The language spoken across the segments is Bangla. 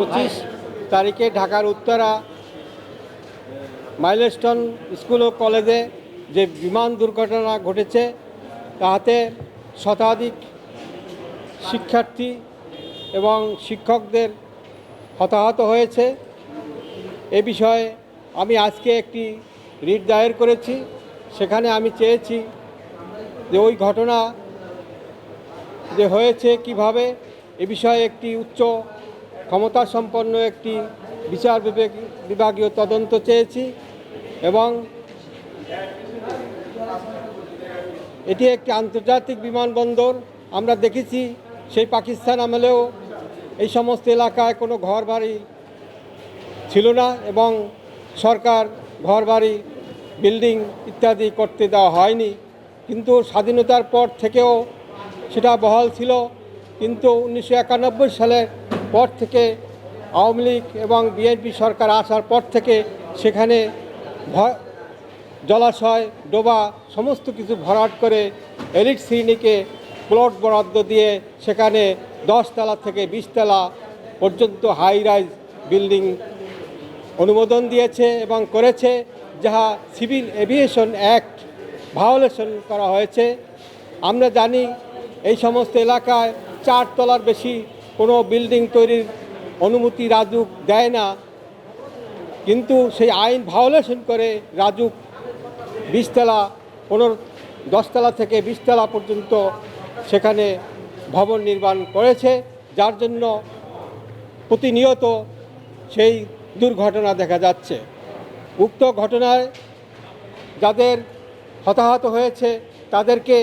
25 তারিখে ঢাকার উত্তরা মাইলস্টোন স্কুল ও কলেজে যে বিমান দুর্ঘটনা ঘটেছে তাতে শতাধিক শিক্ষার্থী এবং শিক্ষকদের হতাহত হয়েছে। এ বিষয়ে আমি আজকে একটি রিট দায়ের করেছি। সেখানে আমি চেয়েছি যে ওই ঘটনা যে হয়েছে কিভাবে, এ বিষয়ে একটি উচ্চ ক্ষমতাসম্পন্ন একটি বিচার বিভাগীয় তদন্ত চেয়েছি এবং এটি একটি আন্তর্জাতিক বিমানবন্দর। আমরা দেখেছি সেই পাকিস্তান আমলেও এই সমস্ত এলাকায় কোনো ঘরবাড়ি ছিল না এবং সরকার ঘরবাড়ি বিল্ডিং ইত্যাদি করতে দেওয়া হয়নি, কিন্তু স্বাধীনতার পর থেকেও সেটা বহাল ছিল। কিন্তু 1991 সালের পর থেকে আওয়ামী লীগ এবং বিএনপি সরকার আসার পর থেকে সেখানে জলাশয় ডোবা সমস্ত কিছু ভরাট করে এলিট শ্রেণীকে প্লট বরাদ্দ দিয়ে সেখানে 10 তলা থেকে 20 তলা পর্যন্ত হাই রাইজ বিল্ডিং অনুমোদন দিয়েছে এবং করেছে, যাহা সিভিল এভিয়েশন অ্যাক্ট ভায়োলেশন করা হয়েছে। আমরা জানি এই সমস্ত এলাকায় 4 তলার বেশি কোনো বিল্ডিং তৈরির অনুমতি রাজুক দেয় না, কিন্তু সেই আইন ভায়োলেশন করে রাজুক 20 তলা 10 তলা থেকে 20 তলা পর্যন্ত সেখানে ভবন নির্মাণ করেছে, যার জন্য প্রতিনিয়ত সেই দুর্ঘটনা দেখা যাচ্ছে। উক্ত ঘটনায় যাদের হতাহত হয়েছে তাদেরকে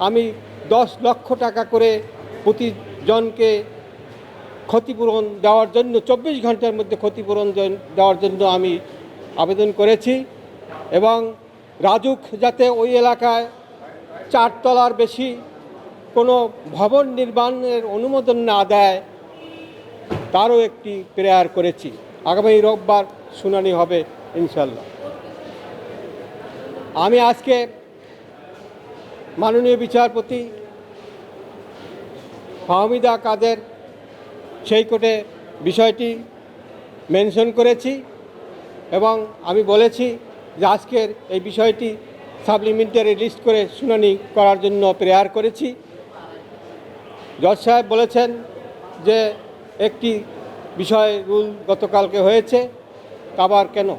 আমি 10 লক্ষ টাকা করে প্রতিজনকে ক্ষতিপূরণ দেওয়ার জন্য 24 ঘন্টার মধ্যে ক্ষতিপূরণ দেওয়ার জন্য আমি আবেদন করেছি এবং রাজুক যাতে ওই এলাকায় 4 তলার বেশি কোনো ভবন নির্মাণের অনুমোদন না দেয় তারও একটি প্রেয়ার করেছি। আগামী রোববার শুনানি হবে ইনশাল্লাহ। আমি আজকে মাননীয় বিচারপতি ফাহমিদা কাদের সেই কোর্টে বিষয়টি মেনশন করেছি এবং আমি বলেছি যে আজকের এই বিষয়টি সাপ্লিমেন্টারি লিস্ট করে শুনানি করার জন্য প্রেয়ার করেছি। জজ সাহেব বলেছেন যে একটি বিষয় রুল গতকালকে হয়েছে, আবার কেন?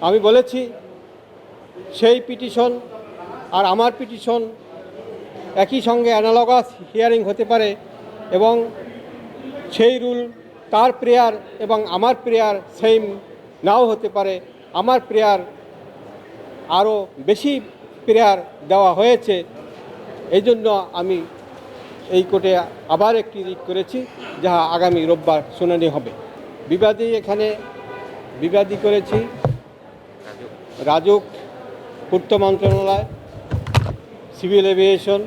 আমি বলেছি সেই পিটিশন আর আমার পিটিশন একই সঙ্গে অ্যানালগাস হিয়ারিং হতে পারে এবং সেই রুল তার প্রেয়ার এবং আমার প্রেয়ার সেম নাও হতে পারে। আমার প্রেয়ার আরও বেশি প্রেয়ার দেওয়া হয়েছে, এই জন্য আমি এই কোর্টে আবার একটি রিট করেছি, যা আগামী রোববার শুনানি হবে। বিবাদী করেছি রাজুক, পূর্ত মন্ত্রণালয়, সিভিল এভিয়েশন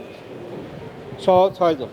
সহ 6 জন।